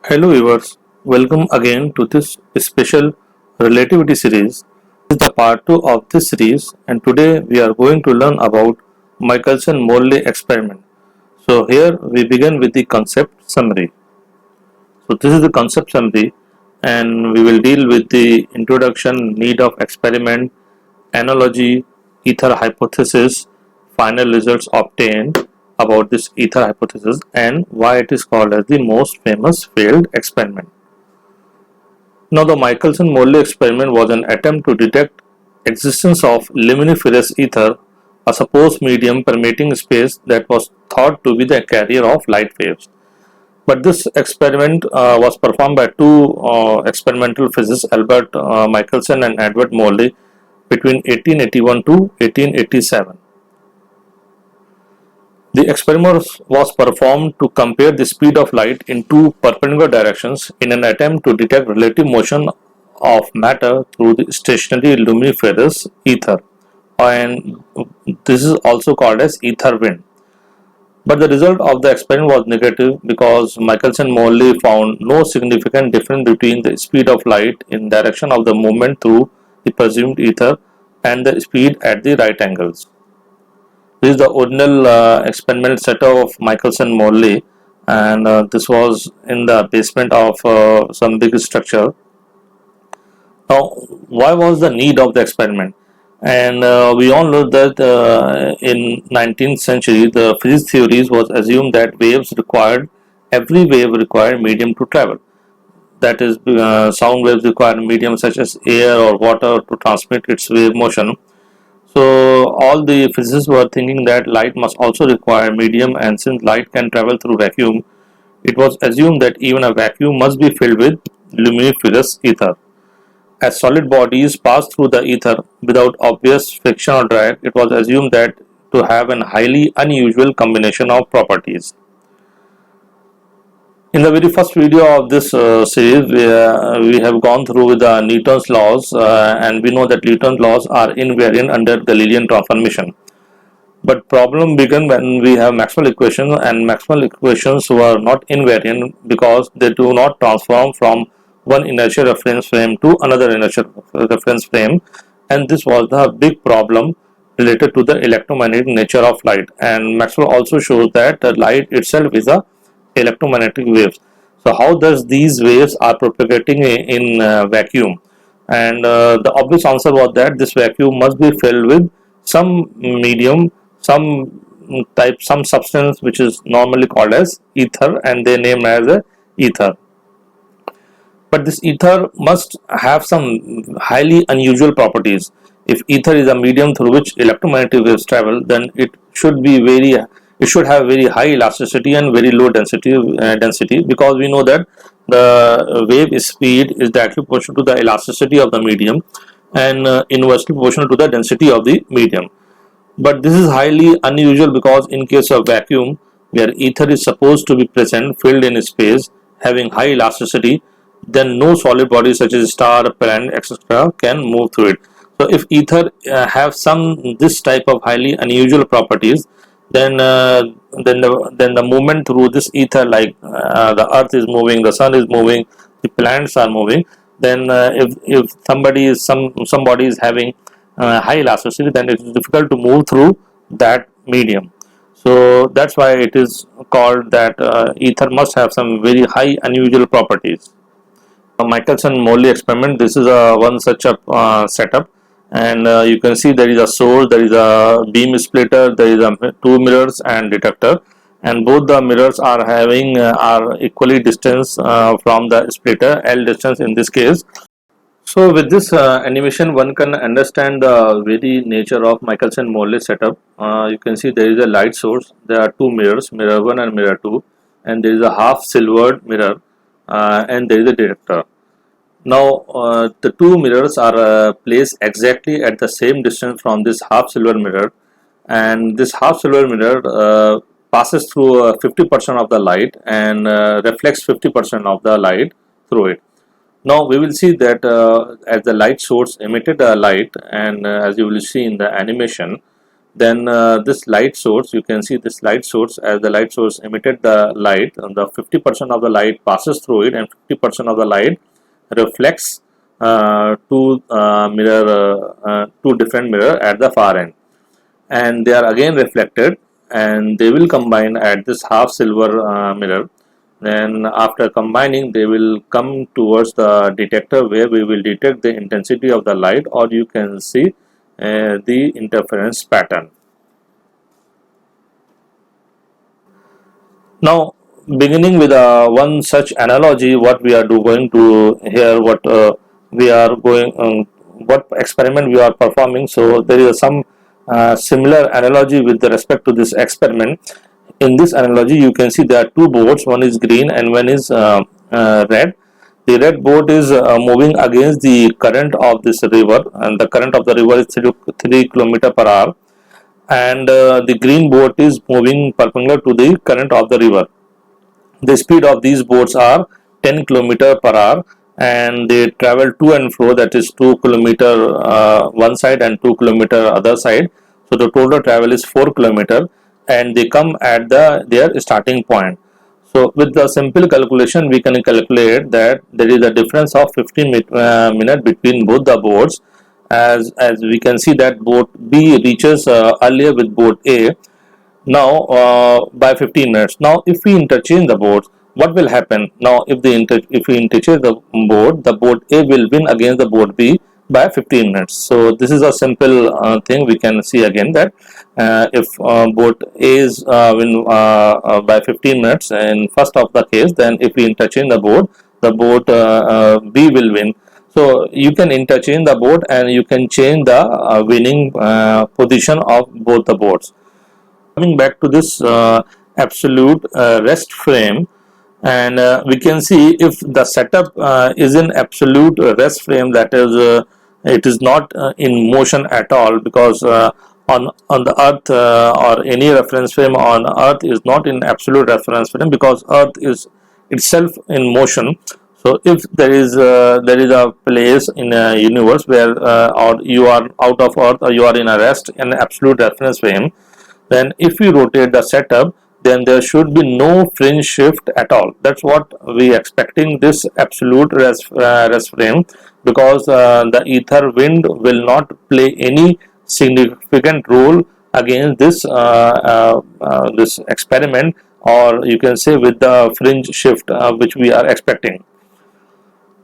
Hello viewers, welcome again to this special relativity series. This is the part 2 of this series and today we are going to learn about Michelson-Morley experiment. So here we begin with the concept summary. So this is the concept summary and we will deal with the introduction, need of experiment, analogy, ether hypothesis, final results obtained about this ether hypothesis and why it is called as the most famous failed experiment. Now the Michelson-Morley experiment was an attempt to detect existence of luminiferous ether, a supposed medium permeating space that was thought to be the carrier of light waves. But this experiment was performed by two experimental physicists, Albert Michelson and Edward Morley, between 1881 to 1887. The experiment was performed to compare the speed of light in two perpendicular directions in an attempt to detect relative motion of matter through the stationary luminiferous ether, and this is also called as ether wind. But the result of the experiment was negative because Michelson-Morley found no significant difference between the speed of light in direction of the movement through the presumed ether and the speed at the right angles. This is the original experimental setup of Michelson-Morley, and this was in the basement of some big structure. Now, why was the need of the experiment? And we all know that in 19th century, the physics theories was assumed that every wave required medium to travel. That is, sound waves require medium such as air or water to transmit its wave motion. So all the physicists were thinking that light must also require medium, and since light can travel through vacuum, it was assumed that even a vacuum must be filled with luminiferous ether. As solid bodies pass through the ether without obvious friction or drag, it was assumed that to have an highly unusual combination of properties. In the very first video of this series, we have gone through the Newton's laws, and we know that Newton's laws are invariant under Galilean transformation. But problem began when we have Maxwell equations, and Maxwell equations were not invariant because they do not transform from one inertial reference frame to another inertial reference frame, and this was the big problem related to the electromagnetic nature of light. And Maxwell also shows that light itself is a electromagnetic waves. So how does these waves are propagating in vacuum? And the obvious answer was that this vacuum must be filled with some medium, some substance which is normally called as ether, and they name as a ether. But this ether must have some highly unusual properties. If ether is a medium through which electromagnetic waves travel, then it should have very high elasticity and very low density, because we know that the wave speed is directly proportional to the elasticity of the medium and inversely proportional to the density of the medium. But this is highly unusual because in case of vacuum, where ether is supposed to be present filled in space having high elasticity, then no solid body such as star, planet, etc. can move through it. So if ether have some this type of highly unusual properties, then the movement through this ether, like the earth is moving, the sun is moving, the planets are moving, then if somebody is having high elasticity, then it is difficult to move through that medium. So that's why it is called that ether must have some very high unusual properties. Michelson-Morley experiment, this is a one such a setup, and you can see there is a source, there is a beam splitter, there is a two mirrors and detector, and both the mirrors are having are equally distance from the splitter, L distance in this case. So with this animation, one can understand the very nature of Michelson-Morley setup. You can see there is a light source, there are two mirrors, mirror 1 and mirror 2, and there is a half silvered mirror, and there is a detector. Now the two mirrors are placed exactly at the same distance from this half silver mirror, and this half silver mirror passes through 50% of the light and reflects 50% of the light through it. Now we will see that as the light source emitted light, and as you will see in the animation, then this light source, you can see this light source, as the light source emitted the light, and the 50% of the light passes through it and 50% of the light reflects to two different mirror at the far end, and they are again reflected and they will combine at this half silver mirror. Then after combining, they will come towards the detector where we will detect the intensity of the light, or you can see the interference pattern. Now, beginning with one such analogy, what we are going to here, what experiment we are performing. So there is some similar analogy with respect to this experiment. In this analogy, you can see there are two boards. One is green and one is red. The red board is moving against the current of this river, and the current of the river is 3 km per hour, and the green boat is moving perpendicular to the current of the river. The speed of these boats are 10 km per hour, and they travel to and fro, that is 2 km one side and 2 km other side. So the total travel is 4 km, and they come at their starting point. So with the simple calculation, we can calculate that there is a difference of 15 minutes between both the boats. As we can see that boat B reaches earlier with boat A now by 15 minutes. Now if we interchange the boards, what will happen? Now if we interchange the board A will win against the board B by 15 minutes. So this is a simple thing. We can see again that if board A is win by 15 minutes in first of the case, then if we interchange the board B will win. So you can interchange the board and you can change the winning position of both the boards. Coming back to this absolute rest frame, and we can see if the setup is in absolute rest frame, that is it is not in motion at all, because on the earth or any reference frame on earth is not in absolute reference frame, because earth is itself in motion. So if there is a place in a universe where or you are out of earth or you are in a rest in absolute reference frame, then if we rotate the setup, then there should be no fringe shift at all. That's what we expecting this absolute rest frame, because the ether wind will not play any significant role against this experiment, or you can say with the fringe shift which we are expecting.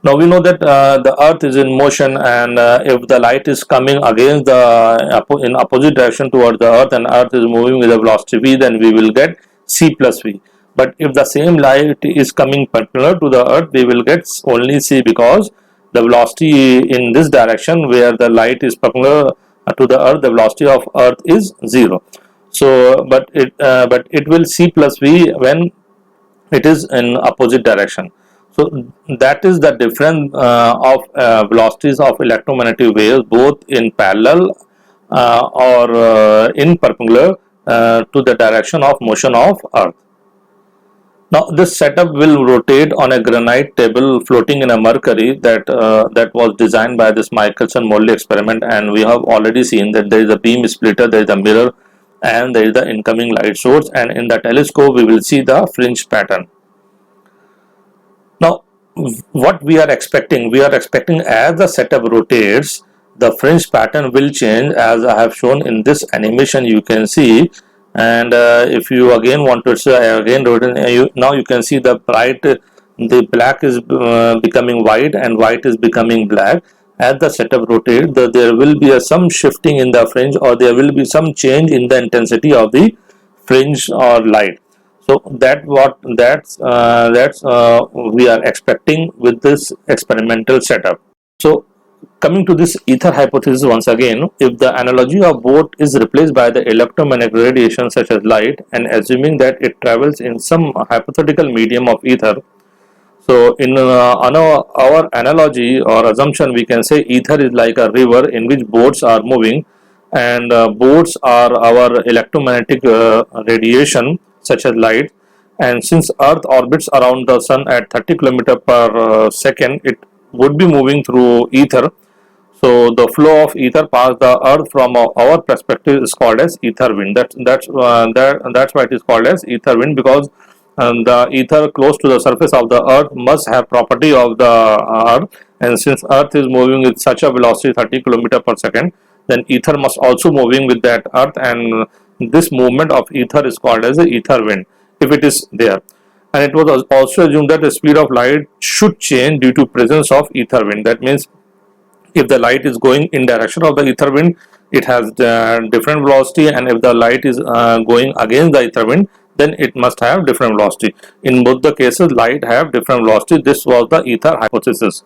Now we know that the earth is in motion, and if the light is coming against in opposite direction towards the earth, and earth is moving with a velocity v, then we will get c plus v. But if the same light is coming perpendicular to the earth, we will get only c, because the velocity in this direction where the light is perpendicular to the earth, the velocity of earth is 0. So but it will c plus v when it is in opposite direction. So that is the difference of velocities of electromagnetic waves, both in parallel or in perpendicular to the direction of motion of earth. Now this setup will rotate on a granite table floating in a mercury that was designed by this Michelson-Morley experiment, and we have already seen that there is a beam splitter, there is a mirror, and there is the incoming light source, and in the telescope we will see the fringe pattern. Now what we are expecting as the setup rotates, the fringe pattern will change, as I have shown in this animation. You can see, and if you again want to say again rotate, now you can see the black is becoming white and white is becoming black. As the setup rotates, there will be some shifting in the fringe, or there will be some change in the intensity of the fringe or light. So that's we are expecting with this experimental setup. So coming to this ether hypothesis once again, if the analogy of boat is replaced by the electromagnetic radiation such as light, and assuming that it travels in some hypothetical medium of ether, so in our analogy or assumption, we can say ether is like a river in which boats are moving, and boats are our electromagnetic radiation such as light. And since earth orbits around the sun at 30 km per second, it would be moving through ether. So the flow of ether past the earth from our perspective is called as ether wind. That's why it is called as ether wind, because the ether close to the surface of the earth must have property of the earth, and since earth is moving with such a velocity 30 km per second, then ether must also moving with that earth, and this movement of ether is called as the ether wind if it is there. And it was also assumed that the speed of light should change due to presence of ether wind. That means if the light is going in direction of the ether wind, it has different velocity, and if the light is going against the ether wind, then it must have different velocity. In both the cases, light have different velocity. This was the ether hypothesis.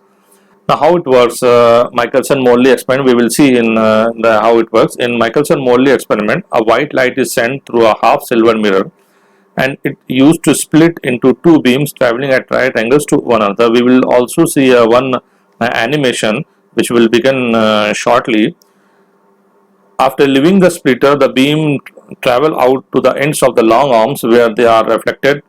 Now, how it works, Michelson-Morley experiment, we will see in how it works. In Michelson-Morley experiment, a white light is sent through a half silver mirror, and it used to split into two beams traveling at right angles to one another. We will also see one animation which will begin shortly. After leaving the splitter, the beam travel out to the ends of the long arms, where they are reflected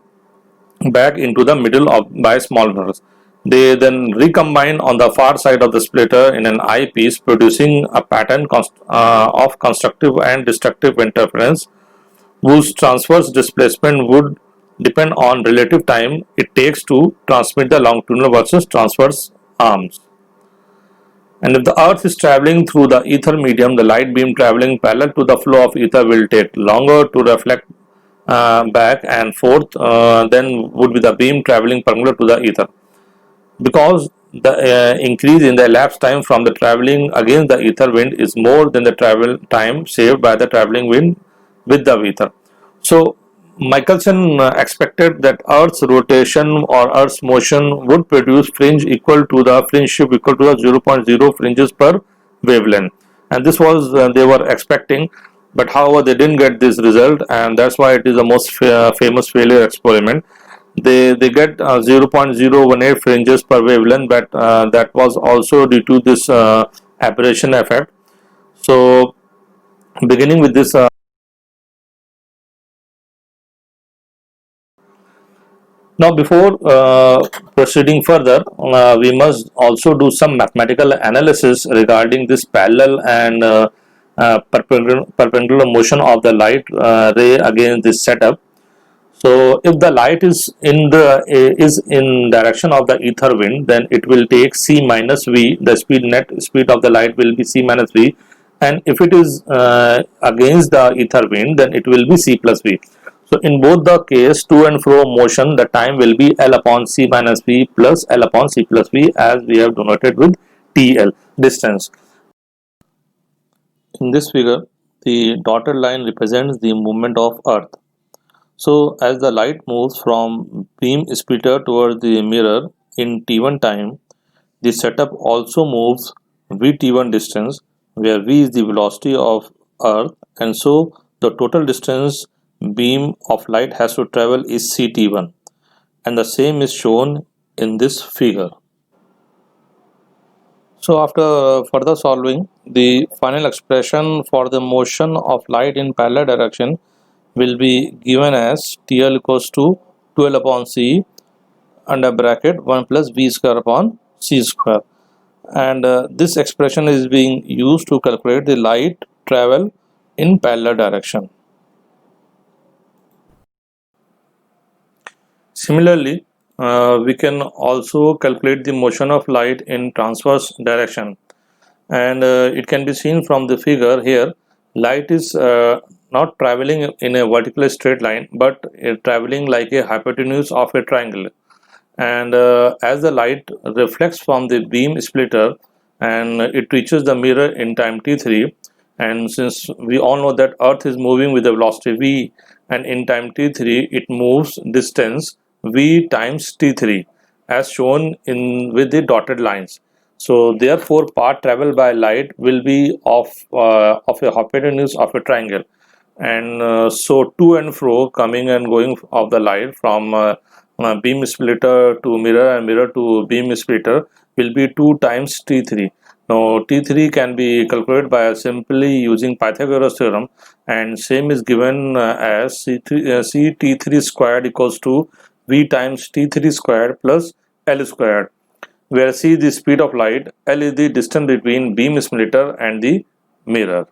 back into the middle by small mirrors. They then recombine on the far side of the splitter in an eyepiece, producing a pattern of constructive and destructive interference, whose transverse displacement would depend on relative time it takes to transmit the longitudinal versus transverse arms. And if the earth is traveling through the ether medium, the light beam traveling parallel to the flow of ether will take longer to reflect back and forth than would be the beam traveling perpendicular to the ether, because the increase in the elapsed time from the traveling against the ether wind is more than the travel time saved by the traveling wind with the ether. So Michelson expected that Earth's rotation or Earth's motion would produce fringe equal to the fringe shift equal to the 0.0 fringes per wavelength, and this was they were expecting, but however they didn't get this result, and that's why it is the most famous failure experiment. They get 0.018 fringes per wavelength, but that was also due to this aberration effect. So beginning with this now, before proceeding further, we must also do some mathematical analysis regarding this parallel and perpendicular motion of the light ray against this setup. So, if the light is in direction of the ether wind, then it will take c minus v. The net speed of the light will be c minus v, and if it is against the ether wind, then it will be c plus v. So in both the case, to and fro motion, the time will be L upon C minus V plus L upon C plus V, as we have denoted with TL, distance. In this figure, the dotted line represents the movement of Earth. So as the light moves from beam splitter towards the mirror in T1 time, the setup also moves Vt1 distance, where V is the velocity of Earth, and so the total distance beam of light has to travel is Ct1, and the same is shown in this figure. So after further solving, the final expression for the motion of light in parallel direction will be given as TL equals to 12 upon C under bracket 1 plus V square upon C square, and this expression is being used to calculate the light travel in parallel direction. Similarly, we can also calculate the motion of light in transverse direction, and it can be seen from the figure here. Light is not traveling in a vertical straight line, but traveling like a hypotenuse of a triangle, and as the light reflects from the beam splitter and it reaches the mirror in time t3, and since we all know that Earth is moving with the velocity v, and in time t3 it moves distance v times t3 as shown in with the dotted lines. So therefore path traveled by light will be of a hypotenuse of a triangle, and so to and fro coming and going of the light from beam splitter to mirror and mirror to beam splitter will be 2 times T3. Now T3 can be calculated by simply using Pythagoras theorem, and same is given as Ct3 squared equals to V times T3 squared plus L squared, where c is the speed of light, L is the distance between beam splitter and the mirror.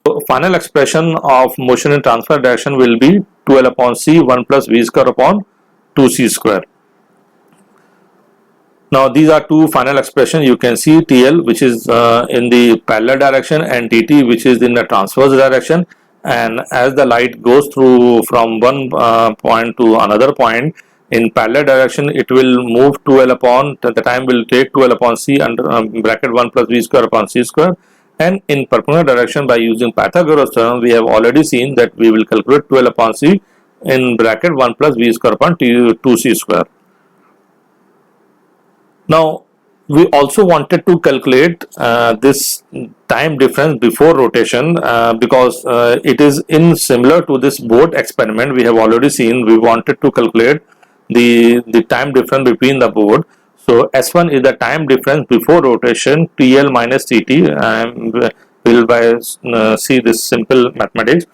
So final expression of motion in transfer direction will be 12 upon c 1 plus v square upon 2c square. Now these are two final expressions. You can see TL, which is in the parallel direction, and TT, which is in the transverse direction. And as the light goes through from one point to another point in parallel direction, it will move 12 upon, the time will take 12 upon c under bracket 1 plus v square upon c square. And in perpendicular direction, by using Pythagoras theorem, we have already seen that we will calculate 12 upon c in bracket 1 plus v square upon 2c square. Now we also wanted to calculate this time difference before rotation because it is in similar to this boat experiment we have already seen. We wanted to calculate the time difference between the boat. So S1 is the time difference before rotation, TL minus TT. We'll see this simple mathematics.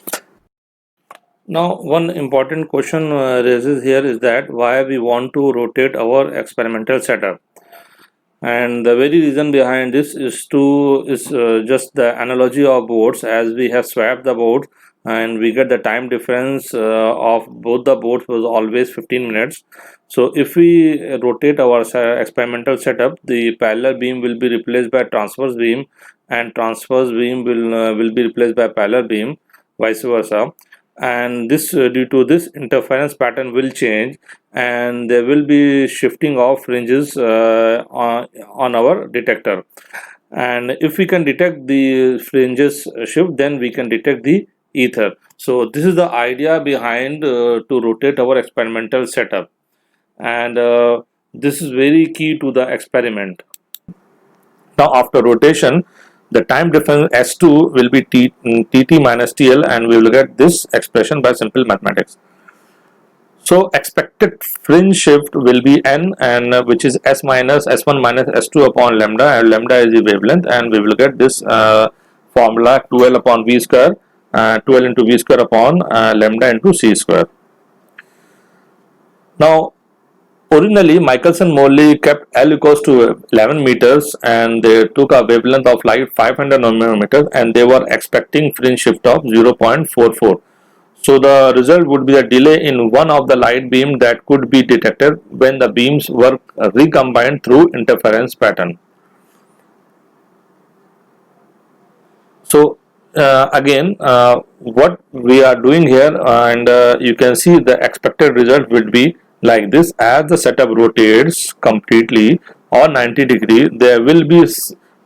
Now one important question raises here is that why we want to rotate our experimental setup. And the very reason behind this is just the analogy of boats. As we have swapped the boats and we get the time difference of both the boats was always 15 minutes. So if we rotate our experimental setup, the parallel beam will be replaced by transverse beam, and transverse beam will be replaced by parallel beam, vice versa. And this due to this, interference pattern will change and there will be shifting of fringes on our detector. And if we can detect the fringes shift, then we can detect the ether. So this is the idea behind to rotate our experimental setup, and this is very key to the experiment. Now after rotation, the time difference S2 will be TT minus TL, and we will get this expression by simple mathematics. So expected fringe shift will be N, and which is S minus S1 minus S2 upon lambda, and lambda is the wavelength, and we will get this formula 12 upon V square, 12 into V square upon lambda into C square. Now originally Michelson-Morley kept L equals to 11 meters and they took a wavelength of light 500 nanometers and they were expecting fringe shift of 0.44. So the result would be a delay in one of the light beam that could be detected when the beams were recombined through interference pattern. So again what we are doing here, and you can see the expected result will be like this. As the setup rotates completely or 90 degree, there will be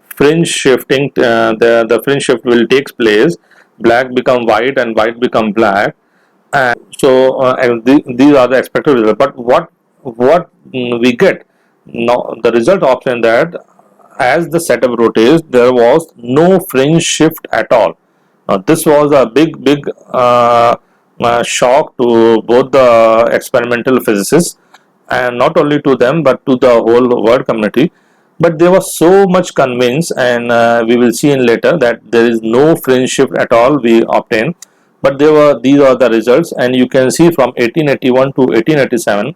fringe shifting. The fringe shift will take place. Black become white and white become black, and so these are the expected results. But what we get now, the result option that as the setup rotates, there was no fringe shift at all. Now this was a big shock to both the experimental physicists, and not only to them but to the whole world community. But they were so much convinced, and we will see in later that there is no fringe shift at all we obtained. But these are the results, and you can see from 1881 to 1887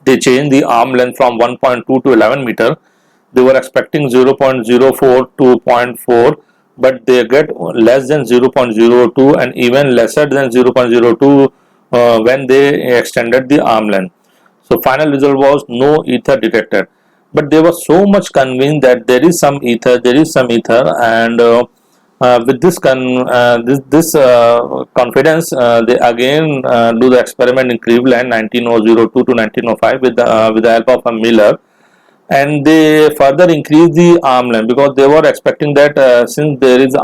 they changed the arm length from 1.2 to 11 meter. They were expecting 0.04 to 0.4, but they get less than 0.02 and even lesser than 0.02 when they extended the arm length. So final result was no ether detected. But they were so much convinced that there is some ether, and with this confidence, they again do the experiment in Cleveland 1902 to 1905 with the help of a Miller, and they further increase the arm length because they were expecting that since there is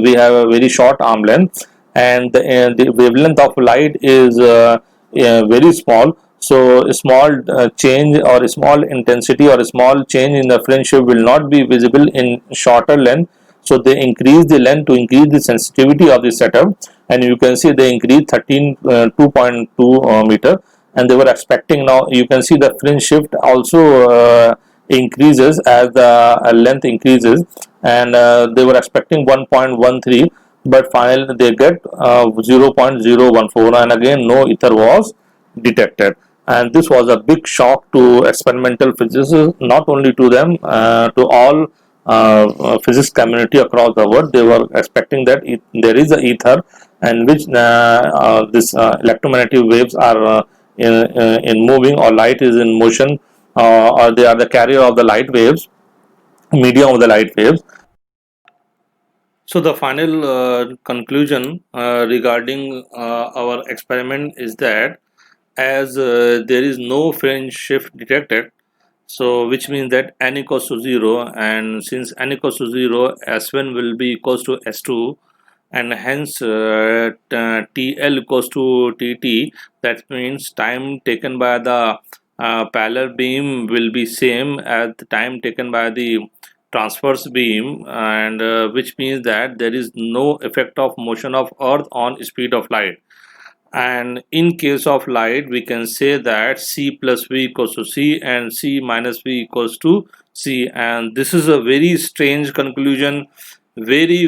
we have a very short arm length, and the wavelength of light is very small. So a small change or a small intensity or a small change in the fringe shift will not be visible in shorter length. So they increase the length to increase the sensitivity of the setup, and you can see they increased 2.2 meter, and they were expecting. Now you can see the fringe shift also increases as the length increases, and they were expecting 1.13, but finally they get 0.014, and again no ether was detected. and this was a big shock to experimental physicists, not only to them, to all physics community across the world. They were expecting that there is a ether, and which this electromagnetic waves are in moving, or light is in motion, or they are the carrier of the light waves, medium of the light waves. So the final conclusion regarding our experiment is that, as there is no phase shift detected, so which means that n equals to 0, and since n equals to 0, S1 will be equals to S2, and hence TL equals to TT. That means time taken by the parallel beam will be same as the time taken by the transverse beam, and which means that there is no effect of motion of earth on speed of light. And in case of light, we can say that C plus V equals to C and C minus V equals to C. And this is a very strange conclusion, very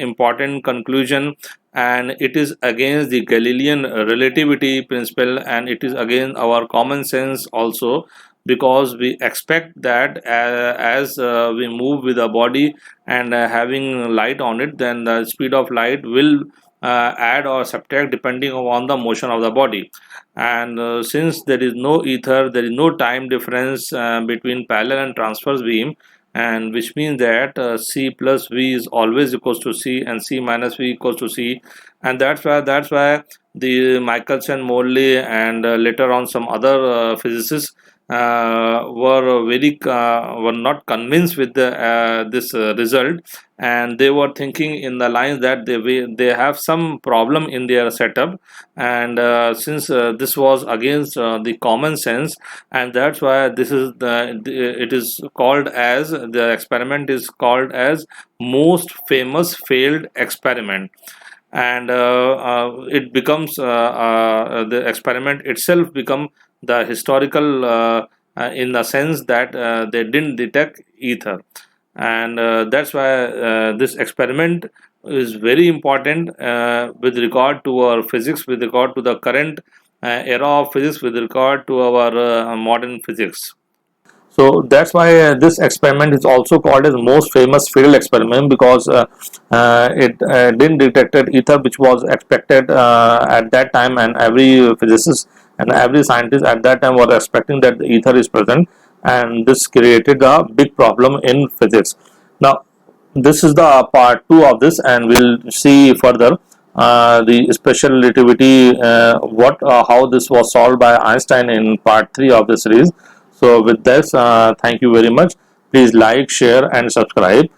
important conclusion, and it is against the Galilean relativity principle, and it is against our common sense also, because we expect that as we move with the body and having light on it, then the speed of light will add or subtract depending on the motion of the body. And since there is no ether, there is no time difference between parallel and transverse beam, and which means that C plus V is always equals to C and C minus V equals to C. And that's why the Michelson, Morley, and later on some other physicists were not convinced with this result, and they were thinking in the lines that they have some problem in their setup. And since this was against the common sense, and that's why this is it is called as, the experiment is called as most famous failed experiment. And it becomes the experiment itself become the historical in the sense that they didn't detect ether. And that's why this experiment is very important with regard to our physics, with regard to the current era of physics, with regard to our modern physics. So that's why this experiment is also called as most famous failed experiment, because it didn't detected ether, which was expected at that time, and every physicist and every scientist at that time were expecting that the ether is present, and this created a big problem in physics. Now, this is the part 2 of this, and we'll see further the special relativity, how this was solved by Einstein in part 3 of the series. So with this, thank you very much. Please like, share and subscribe.